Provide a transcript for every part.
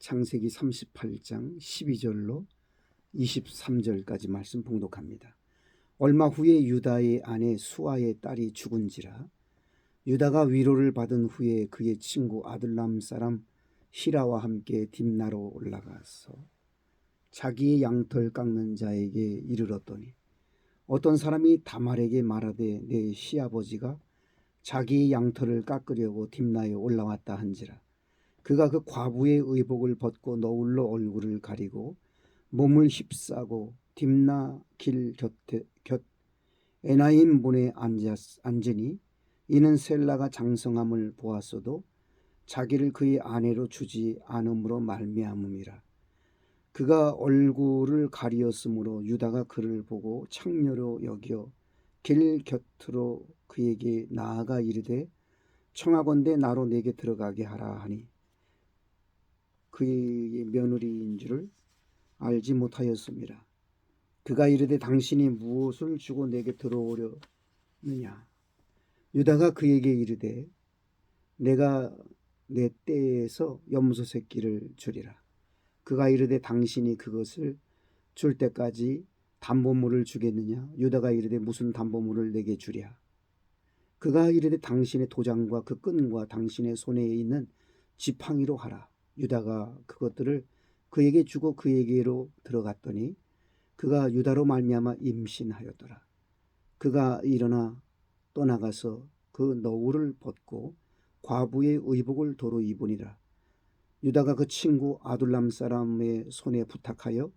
창세기 38장 12절로 23절까지 말씀 봉독합니다. 얼마 후에 유다의 아내 수아의 딸이 죽은지라. 유다가 위로를 받은 후에 그의 친구 아둘람 사람 히라와 함께 딥나로 올라가서 자기의 양털 깎는 자에게 이르렀더니 어떤 사람이 다말에게 말하되 내 시아버지가 자기의 양털을 깎으려고 딥나에 올라왔다 한지라. 그가 그 과부의 의복을 벗고 너울로 얼굴을 가리고 몸을 휩싸고 딥나 길 곁 에나임 문에 앉으니 이는 셀라가 장성함을 보았어도 자기를 그의 아내로 주지 않음으로 말미암음이라. 그가 얼굴을 가리었으므로 유다가 그를 보고 창녀로 여겨 길 곁으로 그에게 나아가 이르되 청하건대 나로 내게 들어가게 하라 하니 그의 며느리인 줄을 알지 못하였습니다. 그가 이르되 당신이 무엇을 주고 내게 들어오려느냐. 유다가 그에게 이르되 내가 내 떼에서 염소 새끼를 주리라. 그가 이르되 당신이 그것을 줄 때까지 담보물을 주겠느냐. 유다가 이르되 무슨 담보물을 내게 주랴. 그가 이르되 당신의 도장과 그 끈과 당신의 손에 있는 지팡이로 하라. 유다가 그것들을 그에게 주고 그에게로 들어갔더니 그가 유다로 말미암아 임신하였더라. 그가 일어나 떠나가서 그 너울을 벗고 과부의 의복을 도로 입으니라. 유다가 그 친구 아둘람 사람의 손에 부탁하여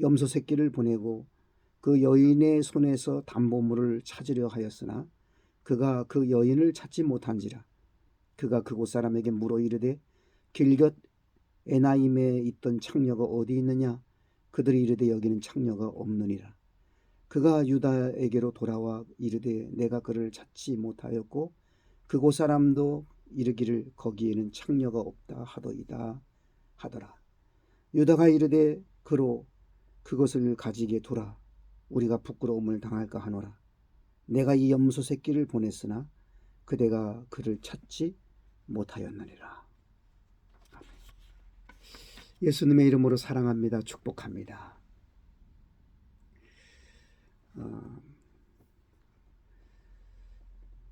염소 새끼를 보내고 그 여인의 손에서 담보물을 찾으려 하였으나 그가 그 여인을 찾지 못한지라. 그가 그곳 사람에게 물어 이르되 길곁 에나임에 있던 창녀가 어디 있느냐. 그들이 이르되 여기는 창녀가 없느니라. 그가 유다에게로 돌아와 이르되 내가 그를 찾지 못하였고 그곳 사람도 이르기를 거기에는 창녀가 없다 하더이다 하더라. 유다가 이르되 그로 그것을 가지게 두라. 우리가 부끄러움을 당할까 하노라. 내가 이 염소 새끼를 보냈으나 그대가 그를 찾지 못하였느니라. 예수님의 이름으로 사랑합니다. 축복합니다.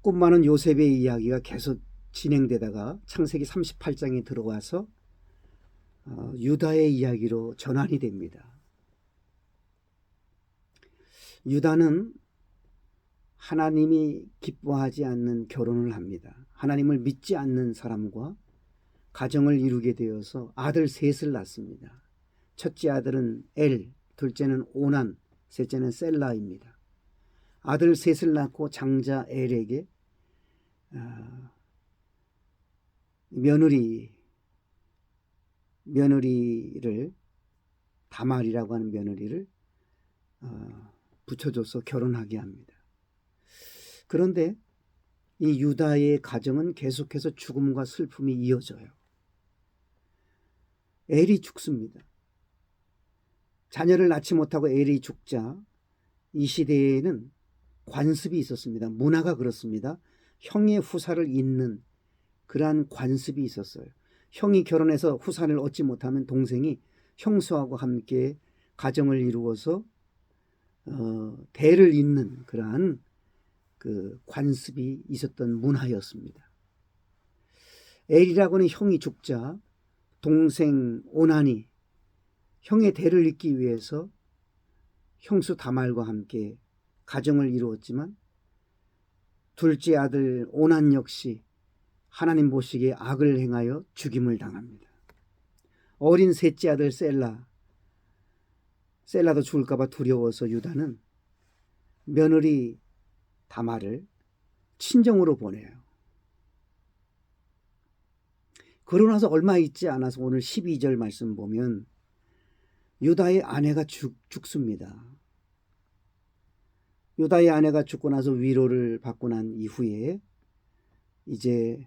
꿈 많은 요셉의 이야기가 계속 진행되다가 창세기 38장에 들어와서 유다의 이야기로 전환이 됩니다. 유다는 하나님이 기뻐하지 않는 결혼을 합니다. 하나님을 믿지 않는 사람과 가정을 이루게 되어서 아들 셋을 낳습니다. 첫째 아들은 엘, 둘째는 오난, 셋째는 셀라입니다. 아들 셋을 낳고 장자 엘에게 며느리를 다말이라고 하는 며느리를 붙여줘서 결혼하게 합니다. 그런데 이 유다의 가정은 계속해서 죽음과 슬픔이 이어져요. 엘이 죽습니다. 자녀를 낳지 못하고 엘이 죽자 이 시대에는 관습이 있었습니다. 문화가 그렇습니다. 형의 후사를 잇는 그러한 관습이 있었어요. 형이 결혼해서 후사를 얻지 못하면 동생이 형수하고 함께 가정을 이루어서 대를 잇는 그러한 그 관습이 있었던 문화였습니다. 엘이라고는 형이 죽자 동생 오난이 형의 대를 잇기 위해서 형수 다말과 함께 가정을 이루었지만 둘째 아들 오난 역시 하나님 보시기에 악을 행하여 죽임을 당합니다. 어린 셋째 아들 셀라도 죽을까 봐 두려워서 유다는 며느리 다말을 친정으로 보내요. 그러고 나서 얼마 있지 않아서 오늘 12절 말씀 보면 유다의 아내가 죽습니다. 유다의 아내가 죽고 나서 위로를 받고 난 이후에 이제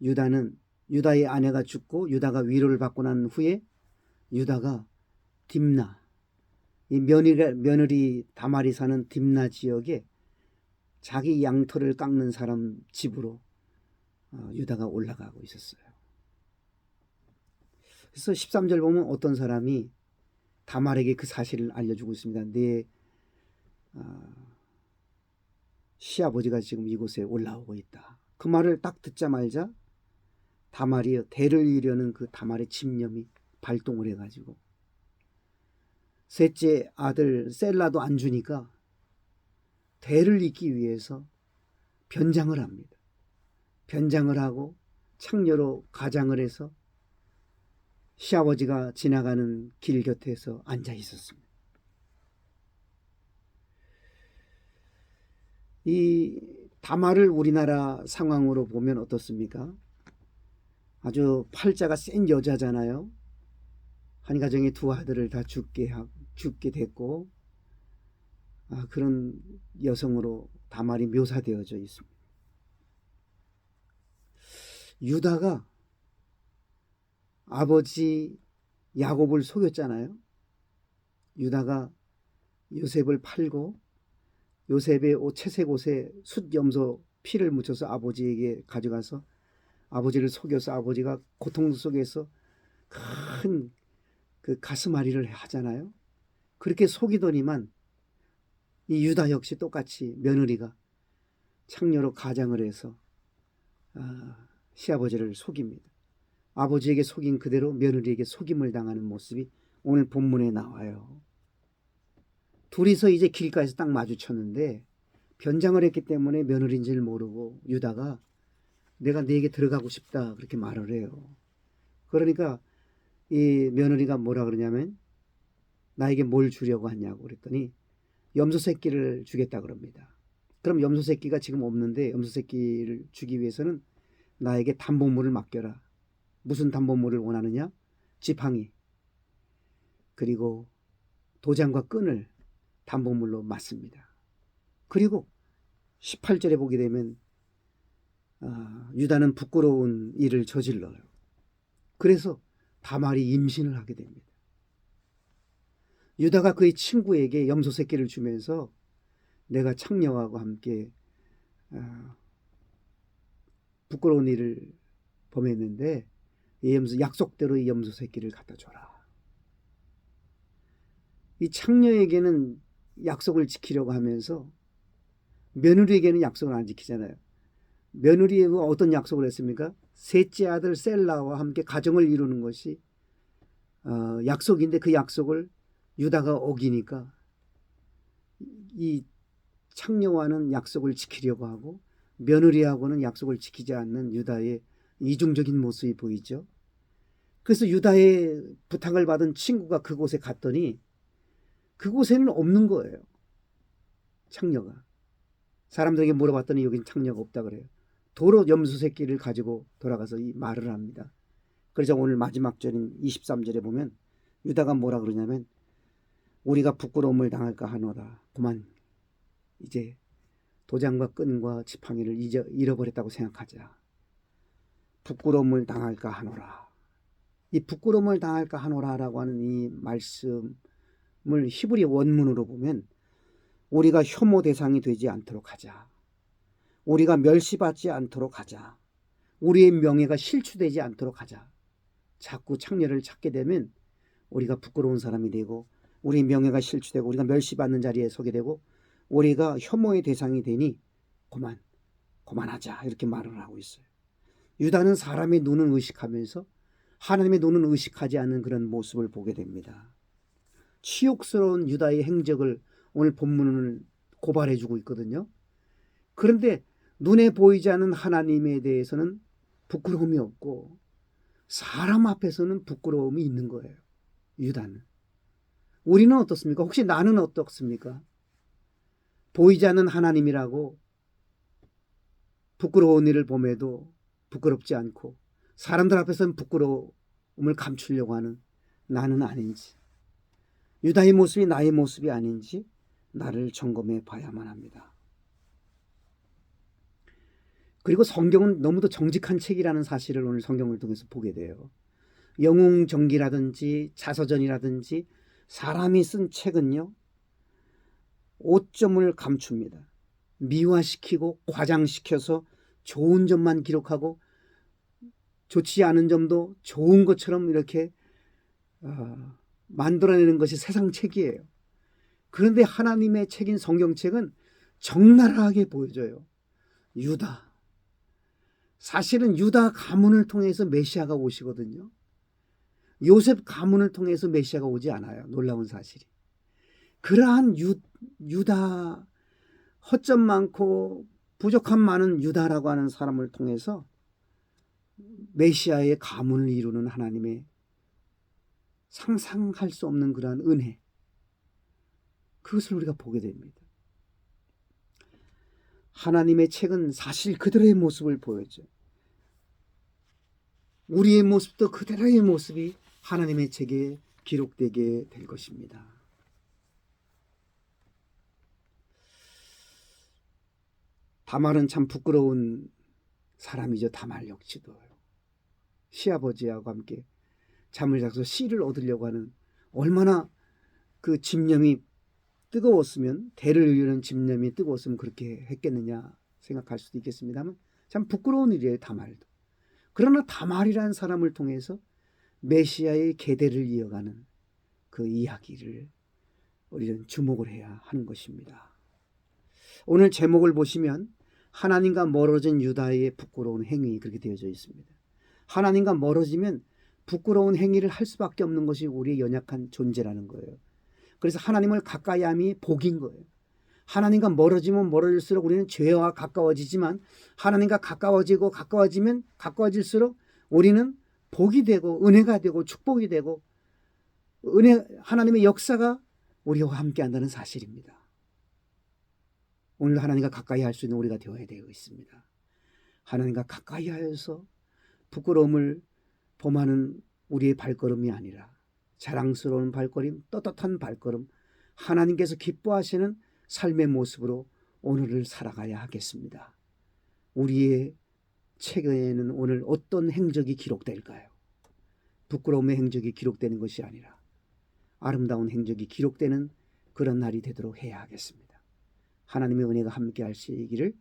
유다의 아내가 죽고 유다가 위로를 받고 난 후에 유다가 딥나, 이 며느리 다말이 사는 딥나 지역에 자기 양털을 깎는 사람 집으로 유다가 올라가고 있었어요. 그래서 13절 보면 어떤 사람이 다말에게 그 사실을 알려주고 있습니다. 내 시아버지가 지금 이곳에 올라오고 있다. 그 말을 딱 듣자마자 다말이 대를 이으려는 그 다말의 집념이 발동을 해가지고 셋째 아들 셀라도 안 주니까 대를 잇기 위해서 변장을 합니다. 변장을 하고 창녀로 가장을 해서 시아버지가 지나가는 길 곁에서 앉아 있었습니다. 이 다말을 우리나라 상황으로 보면 어떻습니까? 아주 팔자가 센 여자잖아요. 한 가정의 두 아들을 다 죽게 됐고 그런 여성으로 다말이 묘사되어져 있습니다. 유다가 아버지 야곱을 속였잖아요. 유다가 요셉을 팔고 요셉의 채색 옷에 숫염소 피를 묻혀서 아버지에게 가져가서 아버지를 속여서 아버지가 고통 속에서 큰 그 가슴앓이를 하잖아요. 그렇게 속이더니만 이 유다 역시 똑같이 며느리가 창녀로 가장을 해서 시아버지를 속입니다. 아버지에게 속인 그대로 며느리에게 속임을 당하는 모습이 오늘 본문에 나와요. 둘이서 이제 길가에서 딱 마주쳤는데 변장을 했기 때문에 며느리인지를 모르고 유다가 내가 네게 들어가고 싶다 그렇게 말을 해요. 그러니까 이 며느리가 뭐라 그러냐면 나에게 뭘 주려고 하냐고 그랬더니 염소 새끼를 주겠다 그럽니다. 그럼 염소 새끼가 지금 없는데 염소 새끼를 주기 위해서는 나에게 담보물을 맡겨라. 무슨 담보물을 원하느냐? 지팡이 그리고 도장과 끈을 담보물로 맞습니다. 그리고 18절에 보게 되면 유다는 부끄러운 일을 저질러요. 그래서 다말이 임신을 하게 됩니다. 유다가 그의 친구에게 염소 새끼를 주면서 내가 창녀하고 함께 부끄러운 일을 범했는데 약속대로 이 염소 새끼를 갖다 줘라. 이 창녀에게는 약속을 지키려고 하면서 며느리에게는 약속을 안 지키잖아요. 며느리에게 어떤 약속을 했습니까? 셋째 아들 셀라와 함께 가정을 이루는 것이 약속인데 그 약속을 유다가 어기니까 이 창녀와는 약속을 지키려고 하고 며느리하고는 약속을 지키지 않는 유다의 이중적인 모습이 보이죠. 그래서 유다의 부탁을 받은 친구가 그곳에 갔더니 그곳에는 없는 거예요. 창녀가. 사람들에게 물어봤더니 여긴 창녀가 없다 그래요. 도로 염소 새끼를 가지고 돌아가서 이 말을 합니다. 그래서 오늘 마지막 절인 23절에 보면 유다가 뭐라 그러냐면 우리가 부끄러움을 당할까 하노라. 그만 이제 도장과 끈과 지팡이를 잃어버렸다고 생각하자. 부끄러움을 당할까 하노라. 이 부끄러움을 당할까 하노라라고 하는 이 말씀을 히브리 원문으로 보면 우리가 혐오 대상이 되지 않도록 하자. 우리가 멸시받지 않도록 하자. 우리의 명예가 실추되지 않도록 하자. 자꾸 창녀를 찾게 되면 우리가 부끄러운 사람이 되고 우리 명예가 실추되고 우리가 멸시받는 자리에 서게 되고 우리가 혐오의 대상이 되니 그만하자 이렇게 말을 하고 있어요. 유다는 사람의 눈은 의식하면서 하나님의 눈은 의식하지 않는 그런 모습을 보게 됩니다. 치욕스러운 유다의 행적을 오늘 본문을 고발해주고 있거든요. 그런데 눈에 보이지 않는 하나님에 대해서는 부끄러움이 없고 사람 앞에서는 부끄러움이 있는 거예요. 유다는. 우리는 어떻습니까? 혹시 나는 어떻습니까? 보이지 않는 하나님이라고 부끄러운 일을 범해도 부끄럽지 않고 사람들 앞에서는 부끄러움을 감추려고 하는 나는 아닌지, 유다의 모습이 나의 모습이 아닌지 나를 점검해 봐야만 합니다. 그리고 성경은 너무도 정직한 책이라는 사실을 오늘 성경을 통해서 보게 돼요. 영웅정기라든지 자서전이라든지 사람이 쓴 책은요, 오점을 감춥니다. 미화시키고 과장시켜서 좋은 점만 기록하고 좋지 않은 점도 좋은 것처럼 이렇게 만들어내는 것이 세상 책이에요. 그런데 하나님의 책인 성경책은 적나라하게 보여져요. 유다. 사실은 유다 가문을 통해서 메시아가 오시거든요. 요셉 가문을 통해서 메시아가 오지 않아요. 놀라운 사실이. 그러한 유다, 허점 많고 부족함 많은 유다라고 하는 사람을 통해서 메시아의 가문을 이루는 하나님의 상상할 수 없는 그러한 은혜, 그것을 우리가 보게 됩니다. 하나님의 책은 사실 그대로의 모습을 보여줘요. 우리의 모습도 그대로의 모습이 하나님의 책에 기록되게 될 것입니다. 다말은 참 부끄러운 사람이죠. 다말 역시도 시아버지하고 함께 잠을 자서 씨를 얻으려고 하는, 얼마나 그 집념이 뜨거웠으면, 대를 이루는 집념이 뜨거웠으면 그렇게 했겠느냐 생각할 수도 있겠습니다만 참 부끄러운 일이에요. 다말도. 그러나 다말이라는 사람을 통해서 메시아의 계대를 이어가는 그 이야기를 우리는 주목을 해야 하는 것입니다. 오늘 제목을 보시면 하나님과 멀어진 유다의 부끄러운 행위, 그렇게 되어져 있습니다. 하나님과 멀어지면 부끄러운 행위를 할 수밖에 없는 것이 우리의 연약한 존재라는 거예요. 그래서 하나님을 가까이 함이 복인 거예요. 하나님과 멀어지면 멀어질수록 우리는 죄와 가까워지지만, 하나님과 가까워지면 가까워질수록 우리는 복이 되고 은혜가 되고 축복이 되고, 하나님의 역사가 우리와 함께 한다는 사실입니다. 오늘 하나님과 가까이 할 수 있는 우리가 되어야 되어 있습니다. 하나님과 가까이 하여서 부끄러움을 범하는 우리의 발걸음이 아니라 자랑스러운 발걸음, 떳떳한 발걸음, 하나님께서 기뻐하시는 삶의 모습으로 오늘을 살아가야 하겠습니다. 우리의 책에는 오늘 어떤 행적이 기록될까요? 부끄러움의 행적이 기록되는 것이 아니라 아름다운 행적이 기록되는 그런 날이 되도록 해야 하겠습니다. 하나님의 은혜가 함께 하시기를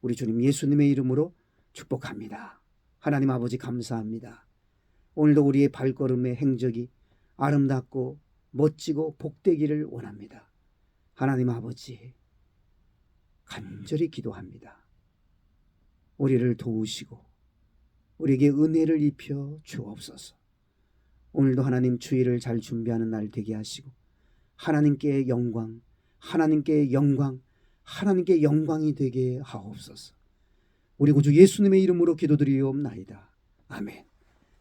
우리 주님 예수님의 이름으로 축복합니다. 하나님 아버지 감사합니다. 오늘도 우리의 발걸음의 행적이 아름답고 멋지고 복되기를 원합니다. 하나님 아버지, 간절히 기도합니다. 우리를 도우시고 우리에게 은혜를 입혀 주옵소서. 오늘도 하나님 주일을 잘 준비하는 날 되게 하시고 하나님께 영광, 하나님께 영광, 하나님께 영광이 되게 하옵소서. 우리 구주 예수님의 이름으로 기도드리옵나이다. 아멘.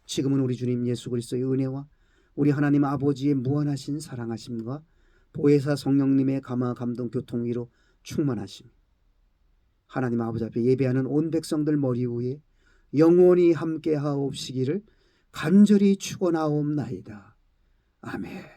지금은 우리 주님 예수 그리스도의 은혜와 우리 하나님 아버지의 무한하신 사랑하심과 보혜사 성령님의 감화 감동 교통위로 충만하심, 하나님 아버지 앞에 예배하는 온 백성들 머리 위에 영원히 함께 하옵시기를 간절히 축원하옵나이다. 아멘.